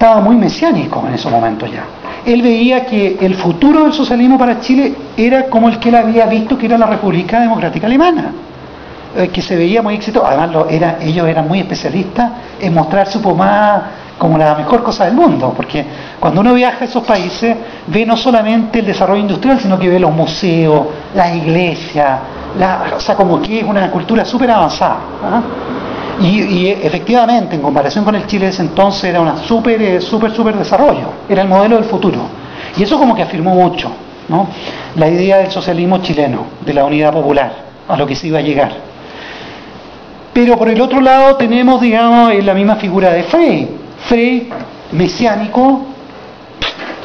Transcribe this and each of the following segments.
estaba muy mesiánico en ese momento ya. Él veía que el futuro del socialismo para Chile era como el que él había visto, que era la República Democrática Alemana, que se veía muy exitoso. Además ellos eran muy especialistas en mostrar su pomada como la mejor cosa del mundo, porque cuando uno viaja a esos países ve no solamente el desarrollo industrial, sino que ve los museos, las iglesias, o sea, como que es una cultura súper avanzada, ¿ah? Y efectivamente, en comparación con el Chile de ese entonces, era una súper desarrollo, era el modelo del futuro. Y eso como que afirmó mucho, ¿no?, la idea del socialismo chileno, de la unidad popular, a lo que se iba a llegar. Pero por el otro lado tenemos, digamos, la misma figura de Frey. Frey, mesiánico,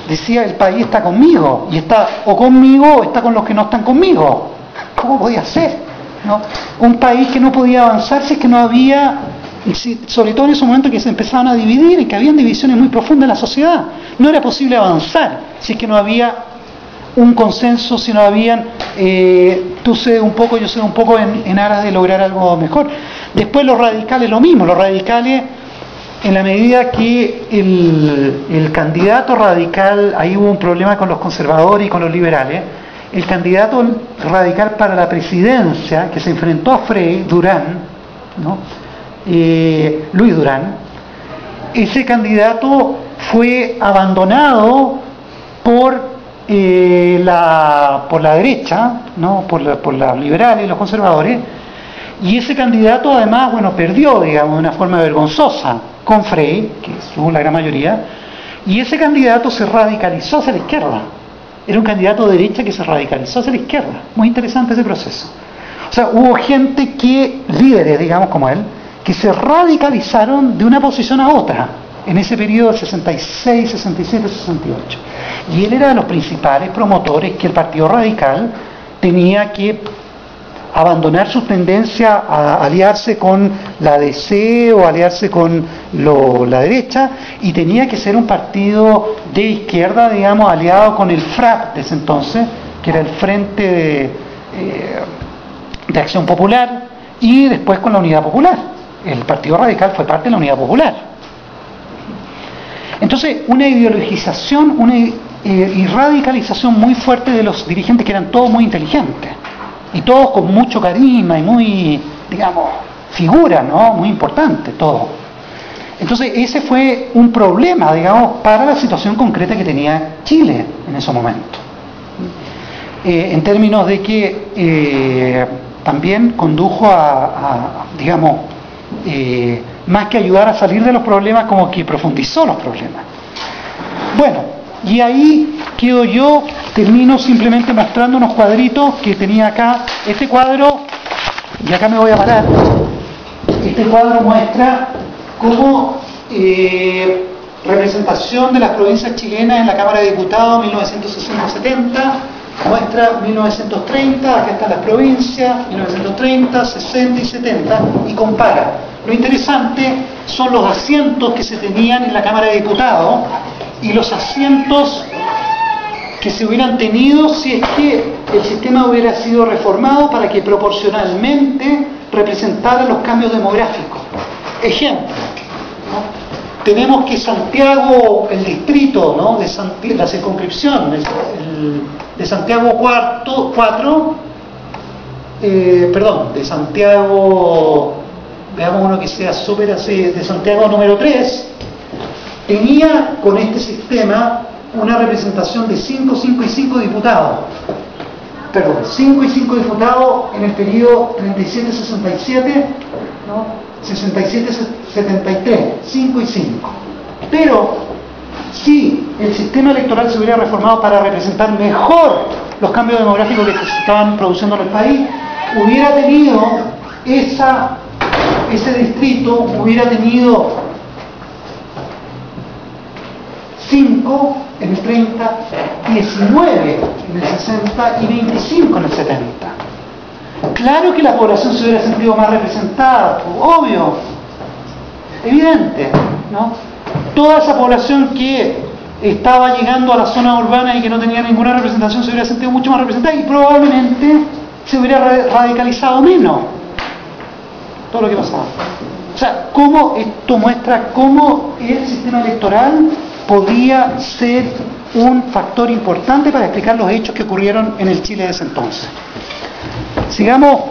decía: el país está conmigo, y está o conmigo o está con los que no están conmigo. ¿Cómo podía ser, no? Un país que no podía avanzar si es que no había, sobre todo en ese momento que se empezaban a dividir y que habían divisiones muy profundas en la sociedad. No era posible avanzar si es que no había un consenso, si no habían tú cedes un poco, yo cedo un poco en aras de lograr algo mejor. Después los radicales lo mismo, los radicales, en la medida que el candidato radical, ahí hubo un problema con los conservadores y con los liberales, el candidato radical para la presidencia, que se enfrentó a Frey, Durán, ¿no?, Luis Durán, ese candidato fue abandonado por la derecha, ¿no?, por los liberales y los conservadores, y ese candidato además, bueno, perdió, digamos, de una forma vergonzosa con Frey, que estuvo la gran mayoría, y ese candidato se radicalizó hacia la izquierda. Era un candidato de derecha que se radicalizó hacia la izquierda. Muy interesante ese proceso. O sea, hubo gente líderes, digamos, como él, que se radicalizaron de una posición a otra en ese periodo de 66, 67, 68. Y él era de los principales promotores que el Partido Radical tenía que abandonar su tendencia a aliarse con la DC o aliarse con la derecha, y tenía que ser un partido de izquierda, digamos, aliado con el FRAP de ese entonces, que era el Frente de Acción Popular, y después con la Unidad Popular. El Partido Radical fue parte de la Unidad Popular. Entonces, una ideologización y radicalización muy fuerte de los dirigentes, que eran todos muy inteligentes y todos con mucho carisma y muy, digamos, figuras, ¿no?, muy importantes, todos. Entonces ese fue un problema, digamos, para la situación concreta que tenía Chile en ese momento, en términos de que también condujo digamos, más que ayudar a salir de los problemas, como que profundizó los problemas. Bueno, y ahí quedo yo. Termino simplemente mostrando unos cuadritos que tenía acá. Este cuadro, y acá me voy a parar, este cuadro muestra cómo representación de las provincias chilenas en la Cámara de Diputados 1960-70, muestra 1930, acá están las provincias, 1930, 60 y 70, y compara. Lo interesante son los asientos que se tenían en la Cámara de Diputados y los asientos que se hubieran tenido si es que el sistema hubiera sido reformado para que proporcionalmente representara los cambios demográficos. Ejemplo, ¿no?, tenemos que Santiago, el distrito, ¿no?, de la circunscripción de Santiago 4, de Santiago, veamos uno que sea súper así, de Santiago número 3, tenía con este sistema una representación de 5, 5 y 5 diputados. Perdón, 5 y 5 diputados en el periodo 37-67, ¿no?, 67-73, 5 y 5. Pero si el sistema electoral se hubiera reformado para representar mejor los cambios demográficos que se estaban produciendo en el país, hubiera tenido ese distrito, hubiera tenido 5 en el 30, 19 en el 60 y 25 en el 70. Claro que la población se hubiera sentido más representada, obvio, evidente, ¿no? Toda esa población que estaba llegando a la zona urbana y que no tenía ninguna representación se hubiera sentido mucho más representada y probablemente se hubiera radicalizado menos. todo lo que pasaba. O sea, cómo esto muestra cómo el sistema electoral podía ser un factor importante para explicar los hechos que ocurrieron en el Chile de ese entonces. Sigamos.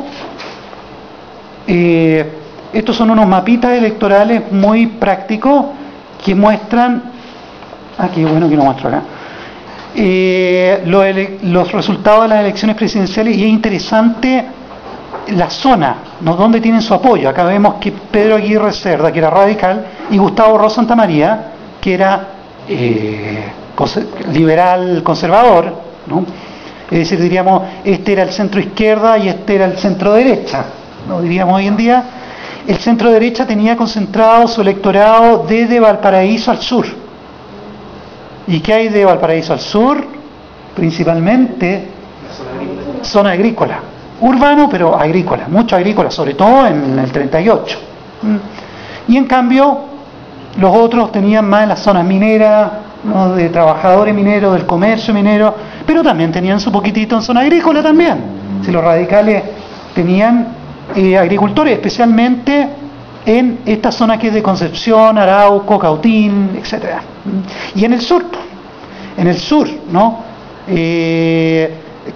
Estos son unos mapitas electorales muy prácticos que muestran, qué bueno que lo muestro acá, los resultados de las elecciones presidenciales, y es interesante la zona, ¿no?, donde tienen su apoyo. Acá vemos que Pedro Aguirre Cerda, que era radical, y Gustavo Ross Santamaría, que era liberal conservador, ¿no? Es decir, diríamos, este era el centro izquierda y este era el centro derecha, ¿no?, diríamos hoy en día. El centro derecha tenía concentrado su electorado desde Valparaíso al sur. ¿Y qué hay de Valparaíso al sur? Principalmente zona agrícola. Urbano, pero agrícola, mucho agrícola, sobre todo en el 38. Y en cambio, los otros tenían más en las zonas mineras, ¿no?, de trabajadores mineros, del comercio minero, pero también tenían su poquitito en zona agrícola también. Si los radicales tenían agricultores, especialmente en esta zona que es de Concepción, Arauco, Cautín, etcétera. Y en el sur, ¿no?,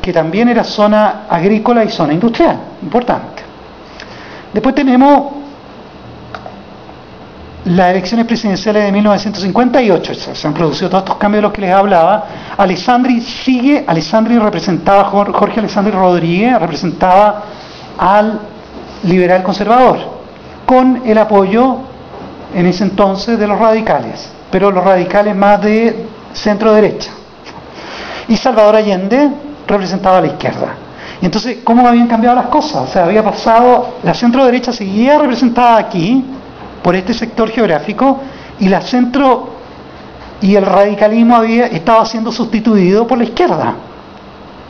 que también era zona agrícola y zona industrial, importante. Después tenemos las elecciones presidenciales de 1958, se han producido todos estos cambios de los que les hablaba. Jorge Alessandri Rodríguez representaba al liberal conservador, con el apoyo en ese entonces de los radicales, pero los radicales más de centro derecha. Y Salvador Allende representaba a la izquierda. Y entonces, ¿cómo habían cambiado las cosas? O sea, había pasado, la centro derecha seguía representada aquí, por este sector geográfico, y la centro y el radicalismo estaba siendo sustituido por la izquierda,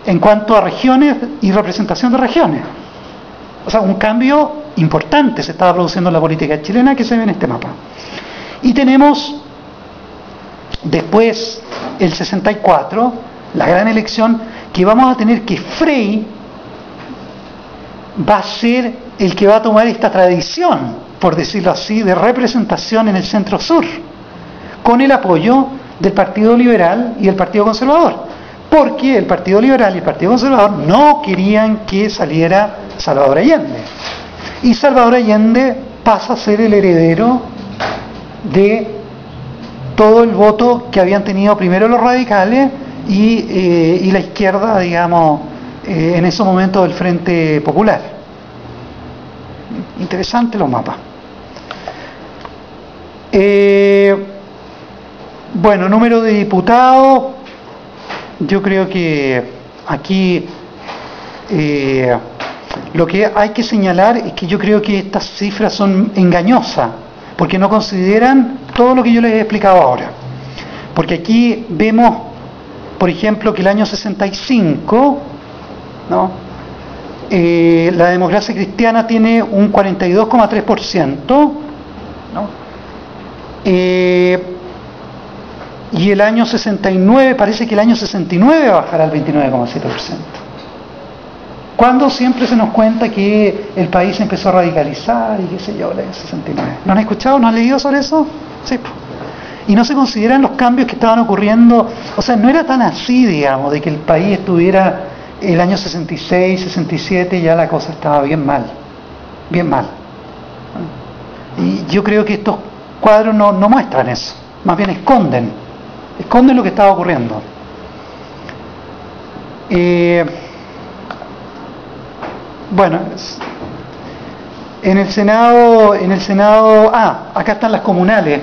en cuanto a regiones y representación de regiones. O sea, un cambio importante se estaba produciendo en la política chilena, que se ve en este mapa. Y tenemos después el 64, la gran elección, que vamos a tener que Frei va a ser el que va a tomar esta tradición, por decirlo así, de representación en el centro sur, con el apoyo del Partido Liberal y del Partido Conservador, porque el Partido Liberal y el Partido Conservador no querían que saliera Salvador Allende, y Salvador Allende pasa a ser el heredero de todo el voto que habían tenido primero los radicales y la izquierda, digamos, en esos momentos del Frente Popular. Interesante los mapas. Bueno, número de diputados, yo creo que aquí lo que hay que señalar es que yo creo que estas cifras son engañosas, porque no consideran todo lo que yo les he explicado ahora. Porque aquí vemos, por ejemplo, que el año 65, ¿no?, la democracia cristiana tiene un 42,3%, ¿no?, y el año 69, parece que el año 69 va a bajar al 29,7%. Cuando siempre se nos cuenta que el país empezó a radicalizar y qué sé yo, el año 69. ¿No han escuchado? ¿No han leído sobre eso? Sí. Y no se consideran los cambios que estaban ocurriendo. O sea, no era tan así, digamos, de que el país estuviera el año 66, 67, ya la cosa estaba bien mal. Bien mal. Y yo creo que estos cuadros no muestran eso. Más bien esconden lo que estaba ocurriendo. Bueno, en el Senado, acá están las comunales.